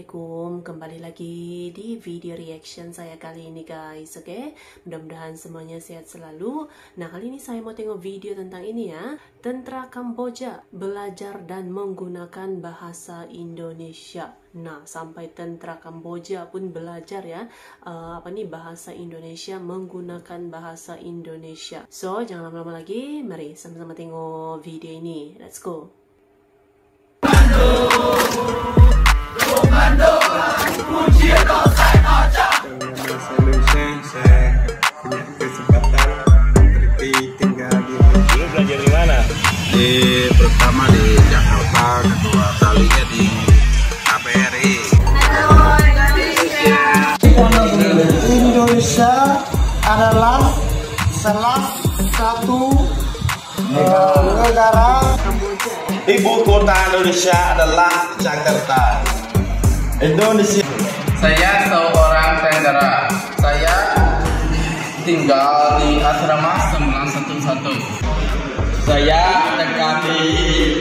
Assalamualaikum, kembali lagi di video reaction saya kali ini guys, oke? Mudah-mudahan semuanya sehat selalu. Nah, kali ini saya mau tengok video tentang ini ya. Tentara Kamboja belajar dan menggunakan bahasa Indonesia. Nah, sampai tentara Kamboja pun belajar ya, bahasa Indonesia, menggunakan bahasa Indonesia. So, jangan lama-lama lagi, mari sama-sama tengok video ini. Let's go. Belajar di mana? Pertama di Jakarta, kedua kalinya di KBRI. Indonesia adalah salah satu negara. Ibu kota Indonesia adalah Jakarta. Indonesia. Saya seorang tentara. Saya tinggal di asrama 911. Saya dekat di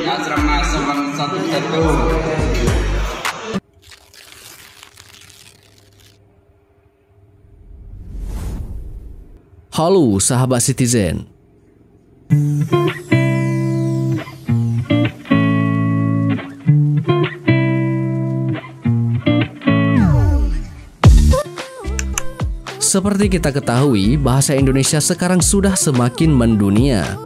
asrama 911. Halo sahabat Citizen. Seperti kita ketahui, bahasa Indonesia sekarang sudah semakin mendunia.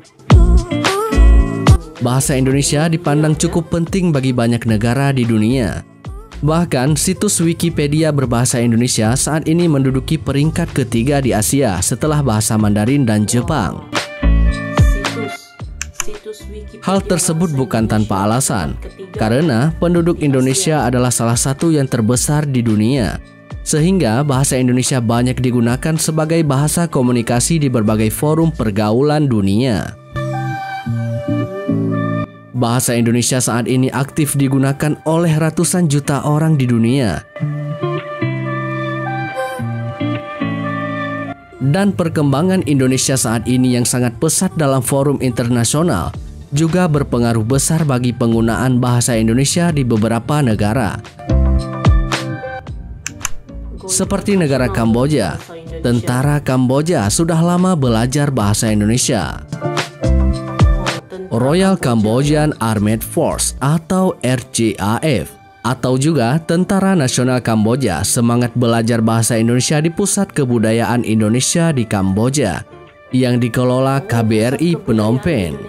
Bahasa Indonesia dipandang cukup penting bagi banyak negara di dunia. Bahkan, situs Wikipedia berbahasa Indonesia saat ini menduduki peringkat ketiga di Asia setelah bahasa Mandarin dan Jepang. Hal tersebut bukan tanpa alasan, karena penduduk Indonesia adalah salah satu yang terbesar di dunia. Sehingga bahasa Indonesia banyak digunakan sebagai bahasa komunikasi di berbagai forum pergaulan dunia. Bahasa Indonesia saat ini aktif digunakan oleh ratusan juta orang di dunia. Dan perkembangan Indonesia saat ini yang sangat pesat dalam forum internasional juga berpengaruh besar bagi penggunaan bahasa Indonesia di beberapa negara. Seperti negara Kamboja, tentara Kamboja sudah lama belajar bahasa Indonesia. Royal Cambodian Armed Force atau RCAF atau juga Tentara Nasional Kamboja semangat belajar bahasa Indonesia di Pusat Kebudayaan Indonesia di Kamboja yang dikelola KBRI Phnom Penh.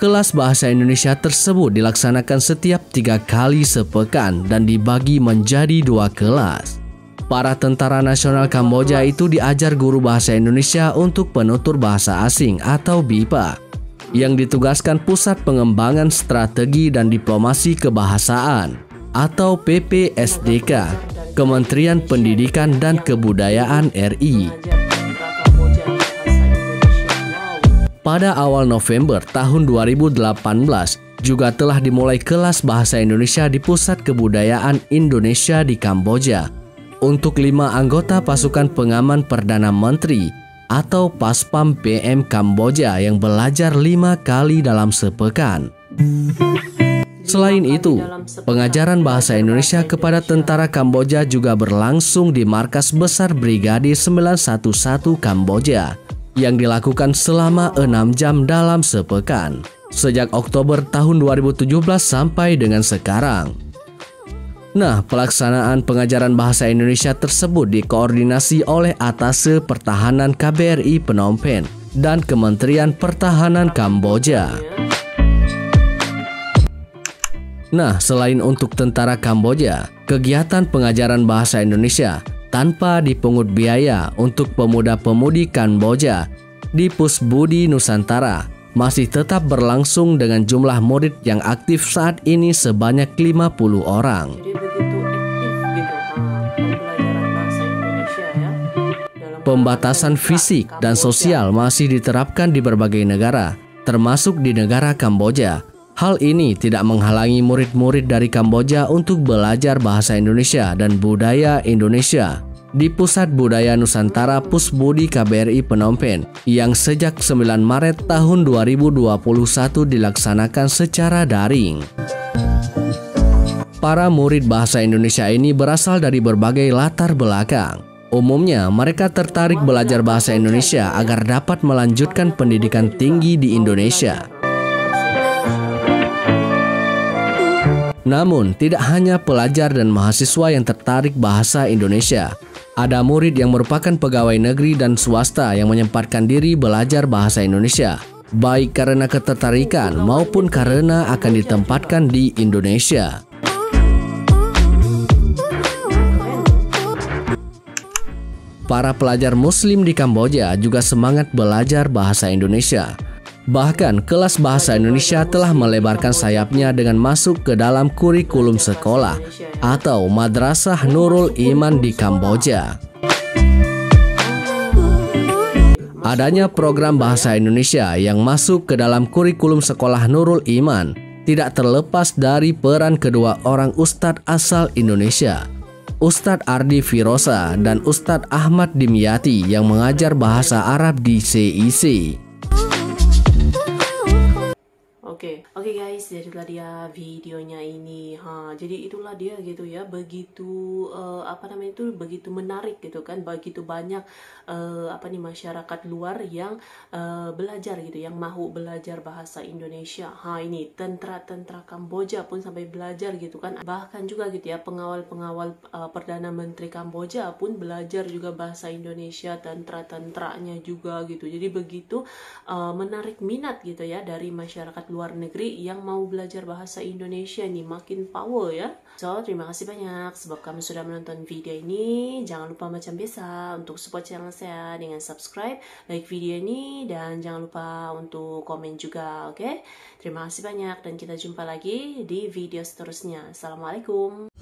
Kelas bahasa Indonesia tersebut dilaksanakan setiap 3 kali sepekan dan dibagi menjadi 2 kelas. Para tentara nasional Kamboja itu diajar guru bahasa Indonesia untuk penutur bahasa asing atau BIPA yang ditugaskan Pusat Pengembangan Strategi dan Diplomasi Kebahasaan atau PPSDK, Kementerian Pendidikan dan Kebudayaan RI. Pada awal November tahun 2018 juga telah dimulai kelas bahasa Indonesia di Pusat Kebudayaan Indonesia di Kamboja untuk 5 anggota pasukan pengaman Perdana Menteri atau Paspam PM Kamboja yang belajar 5 kali dalam sepekan. Selain itu, pengajaran bahasa Indonesia kepada tentara Kamboja juga berlangsung di Markas Besar Brigade 911 Kamboja yang dilakukan selama 6 jam dalam sepekan, sejak Oktober tahun 2017 sampai dengan sekarang. Nah, pelaksanaan pengajaran bahasa Indonesia tersebut dikoordinasi oleh Atase Pertahanan KBRI Phnom Penh dan Kementerian Pertahanan Kamboja. Nah, selain untuk tentara Kamboja, kegiatan pengajaran bahasa Indonesia tanpa dipungut biaya untuk pemuda-pemudi Kamboja di Pusbudi Nusantara masih tetap berlangsung dengan jumlah murid yang aktif saat ini sebanyak 50 orang. Pembatasan fisik dan sosial masih diterapkan di berbagai negara, termasuk di negara Kamboja. Hal ini tidak menghalangi murid-murid dari Kamboja untuk belajar bahasa Indonesia dan budaya Indonesia di Pusat Budaya Nusantara Pusbudi KBRI Phnom Penh yang sejak 9 Maret tahun 2021 dilaksanakan secara daring. Para murid bahasa Indonesia ini berasal dari berbagai latar belakang. Umumnya, mereka tertarik belajar bahasa Indonesia agar dapat melanjutkan pendidikan tinggi di Indonesia. Namun, tidak hanya pelajar dan mahasiswa yang tertarik bahasa Indonesia. Ada murid yang merupakan pegawai negeri dan swasta yang menyempatkan diri belajar bahasa Indonesia, baik karena ketertarikan maupun karena akan ditempatkan di Indonesia. Para pelajar Muslim di Kamboja juga semangat belajar bahasa Indonesia. Bahkan, kelas bahasa Indonesia telah melebarkan sayapnya dengan masuk ke dalam kurikulum sekolah atau Madrasah Nurul Iman di Kamboja. Adanya program bahasa Indonesia yang masuk ke dalam kurikulum sekolah Nurul Iman tidak terlepas dari peran kedua orang ustadz asal Indonesia, Ustadz Ardi Firosa dan Ustadz Ahmad Dimyati yang mengajar bahasa Arab di CIC. Oke guys, jadilah dia videonya ini. Jadi itulah dia gitu ya, begitu begitu menarik gitu kan, begitu banyak masyarakat luar yang belajar gitu, yang mau belajar bahasa Indonesia. Ini tentara Kamboja pun sampai belajar gitu kan. Bahkan juga gitu ya, pengawal Perdana Menteri Kamboja pun belajar juga bahasa Indonesia, tentaranya juga gitu. Jadi begitu menarik minat gitu ya dari masyarakat luar negeri yang mau belajar bahasa Indonesia nih, makin power ya. So, terima kasih banyak sebab kamu sudah menonton video ini. Jangan lupa macam biasa untuk support channel saya dengan subscribe, like video ini, dan jangan lupa untuk komen juga, oke? Terima kasih banyak dan kita jumpa lagi di video seterusnya. Assalamualaikum.